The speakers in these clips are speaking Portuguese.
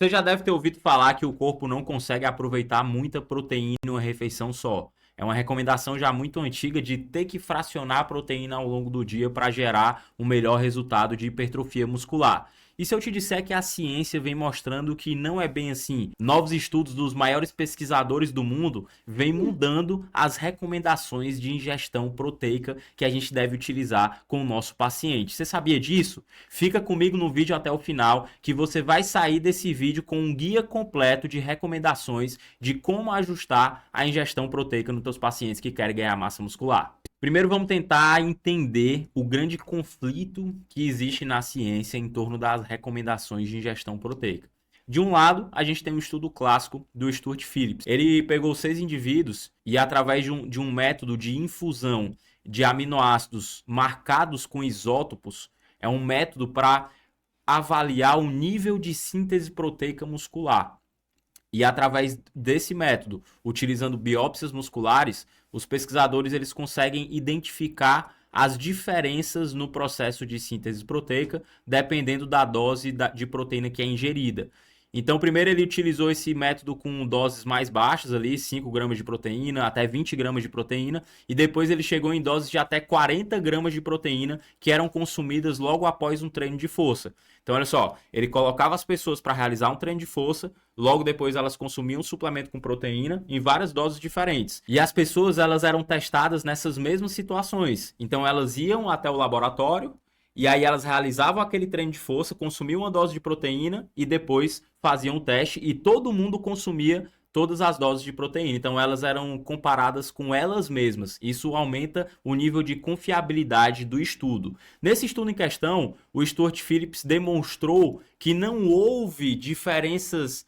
Você já deve ter ouvido falar que o corpo não consegue aproveitar muita proteína em uma refeição só. É uma recomendação já muito antiga de ter que fracionar a proteína ao longo do dia para gerar um melhor resultado de hipertrofia muscular. E se eu te disser que a ciência vem mostrando que não é bem assim? Novos estudos dos maiores pesquisadores do mundo vêm mudando as recomendações de ingestão proteica que a gente deve utilizar com o nosso paciente. Você sabia disso? Fica comigo no vídeo até o final que você vai sair desse vídeo com um guia completo de recomendações de como ajustar a ingestão proteica nos teus pacientes que querem ganhar massa muscular. Primeiro vamos tentar entender o grande conflito que existe na ciência em torno das recomendações de ingestão proteica. De um lado, a gente tem um estudo clássico do Stuart Phillips. Ele pegou 6 indivíduos e, através de um método de infusão de aminoácidos marcados com isótopos, é um método para avaliar o nível de síntese proteica muscular. E através desse método, utilizando biópsias musculares, os pesquisadores eles conseguem identificar as diferenças no processo de síntese proteica, dependendo da dose de proteína que é ingerida. Então, primeiro ele utilizou esse método com doses mais baixas ali, 5 gramas de proteína, até 20 gramas de proteína, e depois ele chegou em doses de até 40 gramas de proteína, que eram consumidas logo após um treino de força. Então, olha só, ele colocava as pessoas para realizar um treino de força, logo depois elas consumiam um suplemento com proteína em várias doses diferentes. E as pessoas elas eram testadas nessas mesmas situações. Então, elas iam até o laboratório, e aí elas realizavam aquele treino de força, consumiam uma dose de proteína e depois faziam o teste e todo mundo consumia todas as doses de proteína. Então elas eram comparadas com elas mesmas. Isso aumenta o nível de confiabilidade do estudo. Nesse estudo em questão, o Stuart Phillips demonstrou que não houve diferenças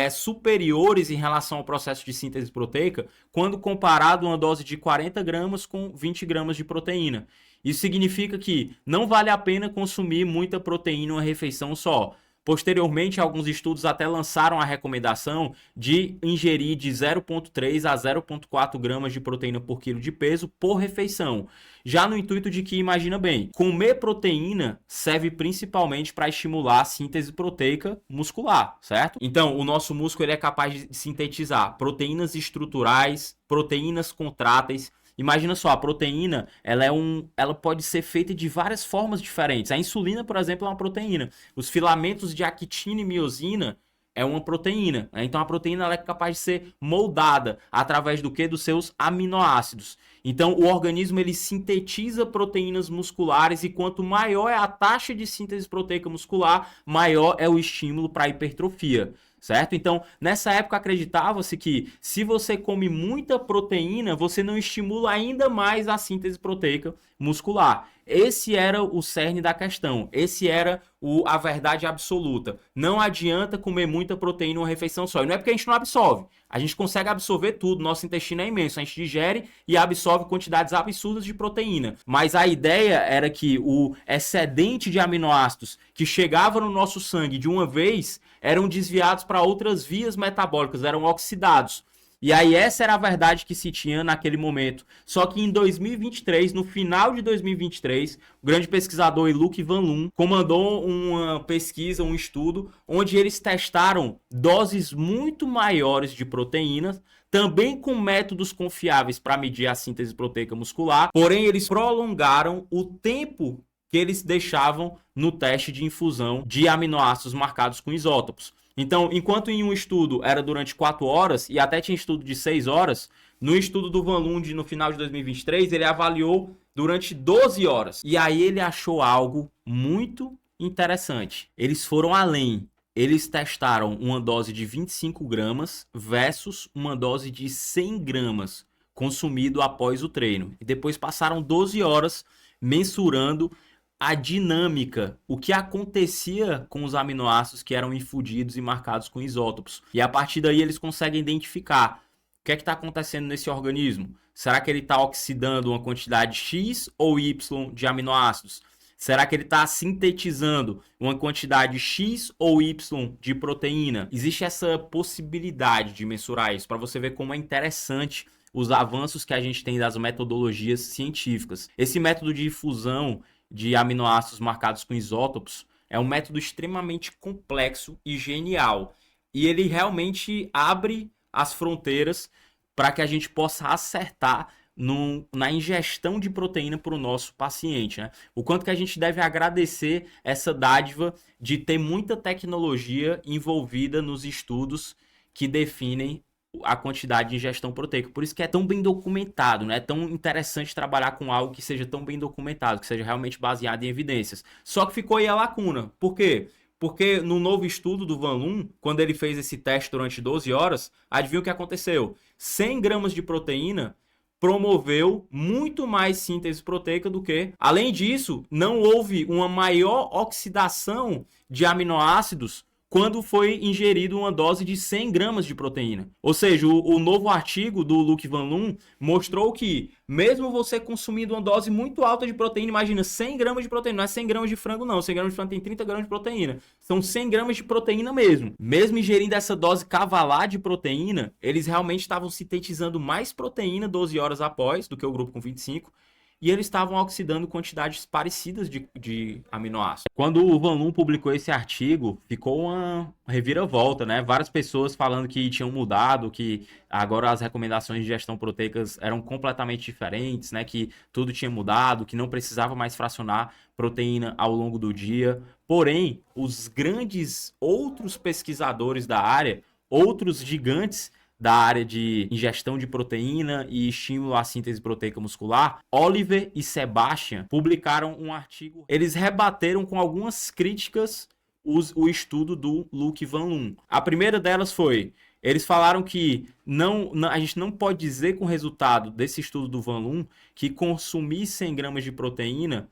superiores em relação ao processo de síntese proteica quando comparado uma dose de 40 gramas com 20 gramas de proteína. Isso significa que não vale a pena consumir muita proteína em uma refeição só. Posteriormente, alguns estudos até lançaram a recomendação de ingerir de 0,3 a 0,4 gramas de proteína por quilo de peso por refeição. Já no intuito de que, imagina bem, comer proteína serve principalmente para estimular a síntese proteica muscular, certo? Então, o nosso músculo ele é capaz de sintetizar proteínas estruturais, proteínas contráteis. Imagina só, a proteína, ela pode ser feita de várias formas diferentes. A insulina, por exemplo, é uma proteína. Os filamentos de actina e miosina é uma proteína. Então a proteína ela é capaz de ser moldada através do que? Dos seus aminoácidos. Então o organismo ele sintetiza proteínas musculares e quanto maior é a taxa de síntese proteica muscular, maior é o estímulo para a hipertrofia. Certo? Então, nessa época acreditava-se que se você come muita proteína, você não estimula ainda mais a síntese proteica muscular. Esse era o cerne da questão. Esse era a verdade absoluta. Não adianta comer muita proteína em uma refeição só. E não é porque a gente não absorve. A gente consegue absorver tudo. Nosso intestino é imenso. A gente digere e absorve quantidades absurdas de proteína. Mas a ideia era que o excedente de aminoácidos que chegava no nosso sangue de uma vez eram desviados para outras vias metabólicas, eram oxidados. E aí essa era a verdade que se tinha naquele momento. Só que em 2023, no final de 2023, o grande pesquisador Luc Van Loon comandou uma pesquisa, um estudo, onde eles testaram doses muito maiores de proteínas, também com métodos confiáveis para medir a síntese proteica muscular, porém eles prolongaram o tempo que eles deixavam no teste de infusão de aminoácidos marcados com isótopos. Então, enquanto em um estudo era durante 4 horas, e até tinha estudo de 6 horas, no estudo do Van Loon no final de 2023, ele avaliou durante 12 horas. E aí ele achou algo muito interessante. Eles foram além. Eles testaram uma dose de 25 gramas versus uma dose de 100 gramas consumido após o treino. E depois passaram 12 horas mensurando a dinâmica, o que acontecia com os aminoácidos que eram infundidos e marcados com isótopos. E a partir daí eles conseguem identificar o que é que está acontecendo nesse organismo. Será que ele está oxidando uma quantidade X ou Y de aminoácidos? Será que ele está sintetizando uma quantidade X ou Y de proteína? Existe essa possibilidade de mensurar isso, para você ver como é interessante os avanços que a gente tem das metodologias científicas. Esse método de infusão de aminoácidos marcados com isótopos É um método extremamente complexo e genial. E ele realmente abre as fronteiras para que a gente possa acertar na ingestão de proteína para o nosso paciente, né? O quanto que a gente deve agradecer essa dádiva de ter muita tecnologia envolvida nos estudos que definem a quantidade de ingestão proteica. Por isso que é tão bem documentado, né? É tão interessante trabalhar com algo que seja tão bem documentado, que seja realmente baseado em evidências. Só que ficou aí a lacuna. Por quê? Porque no novo estudo do Van Loon, quando ele fez esse teste durante 12 horas, adivinha o que aconteceu? 100 gramas de proteína promoveu muito mais síntese proteica do que... Além disso, não houve uma maior oxidação de aminoácidos quando foi ingerido uma dose de 100 gramas de proteína. Ou seja, o novo artigo do Luc Van Loon mostrou que, mesmo você consumindo uma dose muito alta de proteína, imagina 100 gramas de proteína, não é 100 gramas de frango não, 100 gramas de frango tem 30 gramas de proteína, são 100 gramas de proteína mesmo. Mesmo ingerindo essa dose cavalar de proteína, eles realmente estavam sintetizando mais proteína 12 horas após do que o grupo com 25, e eles estavam oxidando quantidades parecidas de aminoácidos. Quando o Van Loon publicou esse artigo, ficou uma reviravolta, né? Várias pessoas falando que tinham mudado, que agora as recomendações de ingestão proteicas eram completamente diferentes, né? Que tudo tinha mudado, que não precisava mais fracionar proteína ao longo do dia. Porém, os grandes outros pesquisadores da área, outros gigantes da área de ingestão de proteína e estímulo à síntese proteica muscular, Oliver e Sebastian publicaram um artigo. Eles rebateram com algumas críticas o estudo do Luc Van Loon. A primeira delas foi: eles falaram que a gente não pode dizer com o resultado desse estudo do Van Loon que consumir 100 gramas de proteína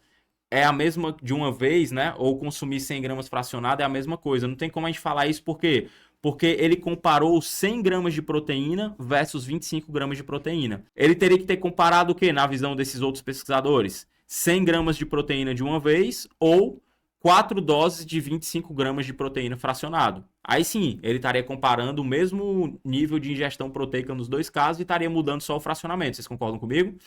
é a mesma de uma vez, né? Ou consumir 100 gramas fracionado é a mesma coisa. Não tem como a gente falar isso, por quê? Porque ele comparou 100 gramas de proteína versus 25 gramas de proteína. Ele teria que ter comparado o quê, na visão desses outros pesquisadores? 100 gramas de proteína de uma vez ou 4 doses de 25 gramas de proteína fracionado. Aí sim, ele estaria comparando o mesmo nível de ingestão proteica nos dois casos e estaria mudando só o fracionamento. Vocês concordam comigo?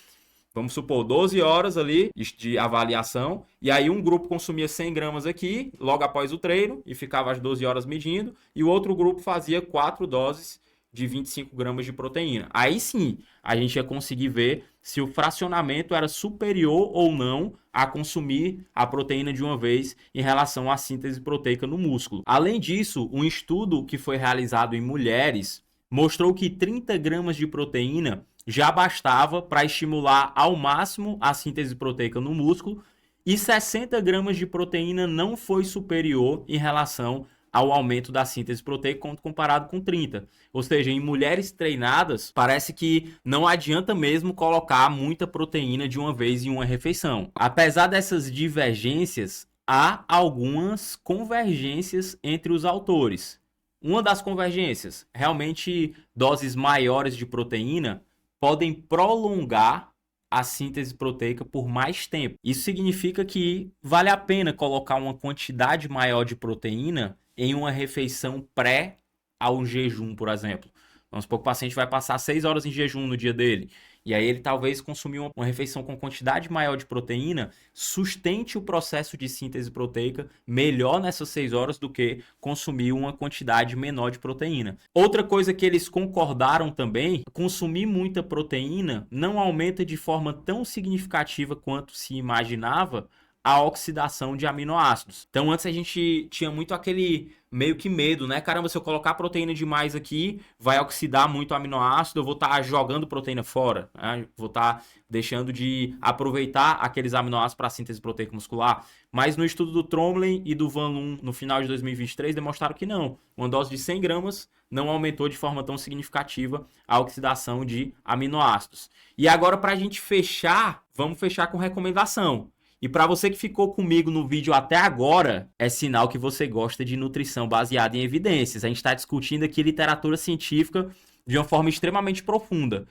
Vamos supor, 12 horas ali de avaliação, e aí um grupo consumia 100 gramas aqui, logo após o treino, e ficava as 12 horas medindo, e o outro grupo fazia 4 doses de 25 gramas de proteína. Aí sim, a gente ia conseguir ver se o fracionamento era superior ou não a consumir a proteína de uma vez em relação à síntese proteica no músculo. Além disso, um estudo que foi realizado em mulheres mostrou que 30 gramas de proteína já bastava para estimular ao máximo a síntese proteica no músculo, e 60 gramas de proteína não foi superior em relação ao aumento da síntese proteica quando comparado com 30. Ou seja, em mulheres treinadas, parece que não adianta mesmo colocar muita proteína de uma vez em uma refeição. Apesar dessas divergências, há algumas convergências entre os autores. Uma das convergências, realmente doses maiores de proteína podem prolongar a síntese proteica por mais tempo. Isso significa que vale a pena colocar uma quantidade maior de proteína em uma refeição pré ao jejum, por exemplo. Vamos supor que o paciente vai passar 6 horas em jejum no dia dele. E aí ele talvez consumir uma refeição com quantidade maior de proteína sustente o processo de síntese proteica melhor nessas 6 horas do que consumir uma quantidade menor de proteína. Outra coisa que eles concordaram também, consumir muita proteína não aumenta de forma tão significativa quanto se imaginava a oxidação de aminoácidos. Então antes a gente tinha muito aquele meio que medo, né? Caramba, se eu colocar proteína demais aqui, vai oxidar muito o aminoácido, eu vou estar jogando proteína fora, né? Vou estar deixando de aproveitar aqueles aminoácidos para a síntese proteica muscular. Mas no estudo do Trombley e do Van Loon, no final de 2023, demonstraram que não. Uma dose de 100 gramas não aumentou de forma tão significativa a oxidação de aminoácidos. E agora, para a gente fechar, vamos fechar com recomendação. E para você que ficou comigo no vídeo até agora, é sinal que você gosta de nutrição baseada em evidências. A gente está discutindo aqui literatura científica de uma forma extremamente profunda.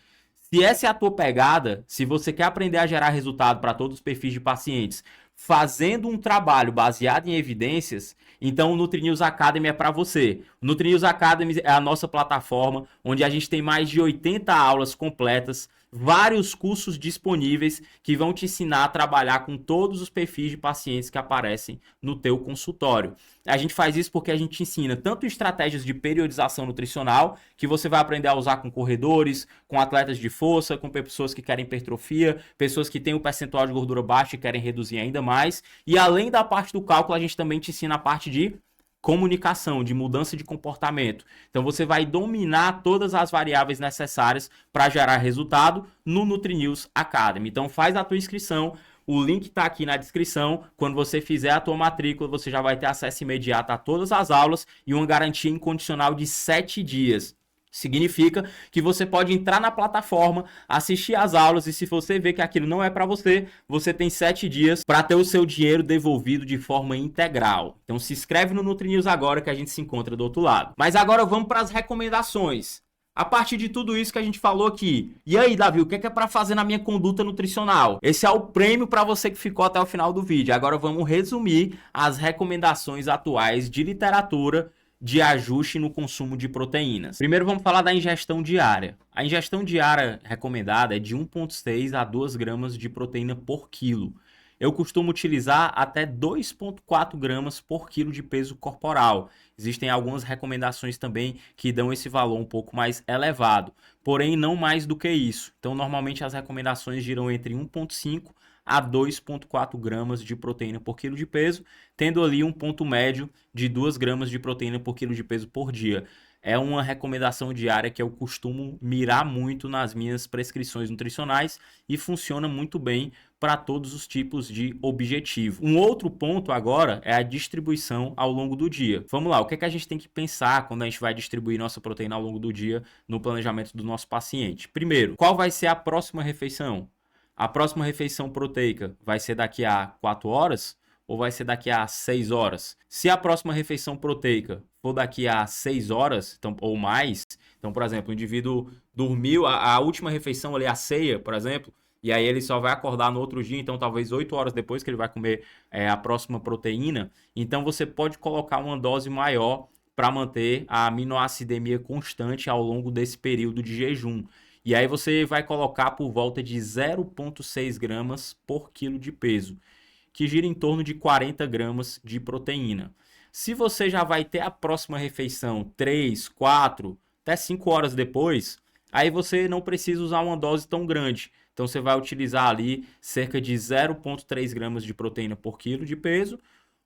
Se essa é a tua pegada, se você quer aprender a gerar resultado para todos os perfis de pacientes, fazendo um trabalho baseado em evidências, então o NutriNews Academy é para você. O NutriNews Academy é a nossa plataforma onde a gente tem mais de 80 aulas completas, vários cursos disponíveis que vão te ensinar a trabalhar com todos os perfis de pacientes que aparecem no teu consultório. A gente faz isso porque a gente ensina tanto estratégias de periodização nutricional, que você vai aprender a usar com corredores, com atletas de força, com pessoas que querem hipertrofia, pessoas que têm o percentual de gordura baixo e querem reduzir ainda mais. E além da parte do cálculo, a gente também te ensina a parte de comunicação, de mudança de comportamento. Então você vai dominar todas as variáveis necessárias para gerar resultado no NutriNews Academy. Então faz a tua inscrição, o link está aqui na descrição. Quando você fizer a tua matrícula, você já vai ter acesso imediato a todas as aulas e uma garantia incondicional de 7 dias. Significa que você pode entrar na plataforma, assistir às aulas e se você ver que aquilo não é para você, você tem 7 dias para ter o seu dinheiro devolvido de forma integral. Então se inscreve no NutriNews agora que a gente se encontra do outro lado. Mas agora vamos para as recomendações. A partir de tudo isso que a gente falou aqui. E aí, Davi, o que é para fazer na minha conduta nutricional? Esse é o prêmio para você que ficou até o final do vídeo. Agora vamos resumir as recomendações atuais de literatura de ajuste no consumo de proteínas. Primeiro vamos falar da ingestão diária. A ingestão diária recomendada é de 1,6 a 2 gramas de proteína por quilo. Eu costumo utilizar até 2,4 gramas por quilo de peso corporal. Existem algumas recomendações também que dão esse valor um pouco mais elevado, porém não mais do que isso. Então normalmente as recomendações giram entre 1,5 a 2,4 gramas de proteína por quilo de peso, tendo ali um ponto médio de 2 gramas de proteína por quilo de peso por dia. É uma recomendação diária que eu costumo mirar muito nas minhas prescrições nutricionais e funciona muito bem para todos os tipos de objetivo. Um outro ponto agora é a distribuição ao longo do dia. Vamos lá, o que é que a gente tem que pensar quando a gente vai distribuir nossa proteína ao longo do dia no planejamento do nosso paciente? Primeiro, qual vai ser a próxima refeição? A próxima refeição proteica vai ser daqui a 4 horas ou vai ser daqui a 6 horas? Se a próxima refeição proteica for daqui a 6 horas então, ou mais, então, por exemplo, o indivíduo dormiu, a última refeição ali, a ceia, por exemplo, e aí ele só vai acordar no outro dia, então talvez 8 horas depois que ele vai comer a próxima proteína, então você pode colocar uma dose maior para manter a aminoacidemia constante ao longo desse período de jejum. E aí você vai colocar por volta de 0,6 gramas por quilo de peso, que gira em torno de 40 gramas de proteína. Se você já vai ter a próxima refeição 3, 4, até 5 horas depois, aí você não precisa usar uma dose tão grande. Então você vai utilizar ali cerca de 0,3 gramas de proteína por quilo de peso,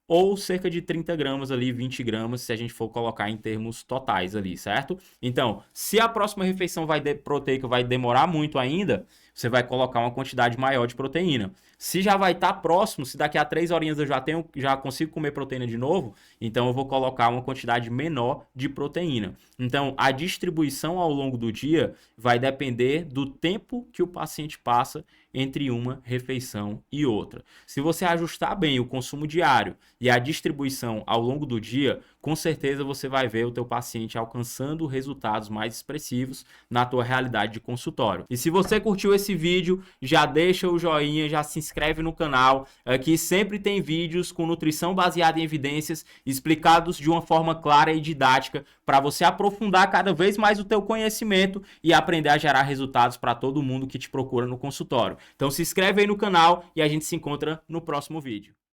ou cerca de 30 gramas ali, 20 gramas, se a gente for colocar em termos totais ali, certo? Então, se a próxima refeição proteica vai demorar muito ainda, você vai colocar uma quantidade maior de proteína. Se já vai estar próximo, se daqui a 3 horinhas eu já consigo comer proteína de novo, então eu vou colocar uma quantidade menor de proteína. Então, a distribuição ao longo do dia vai depender do tempo que o paciente passa entre uma refeição e outra. Se você ajustar bem o consumo diário e a distribuição ao longo do dia, com certeza você vai ver o teu paciente alcançando resultados mais expressivos na tua realidade de consultório. E se você curtiu esse vídeo, já deixa o joinha, já se inscreve no canal. Aqui sempre tem vídeos com nutrição baseada em evidências, explicados de uma forma clara e didática, para você aprofundar cada vez mais o teu conhecimento e aprender a gerar resultados para todo mundo que te procura no consultório. Então se inscreve aí no canal e a gente se encontra no próximo vídeo.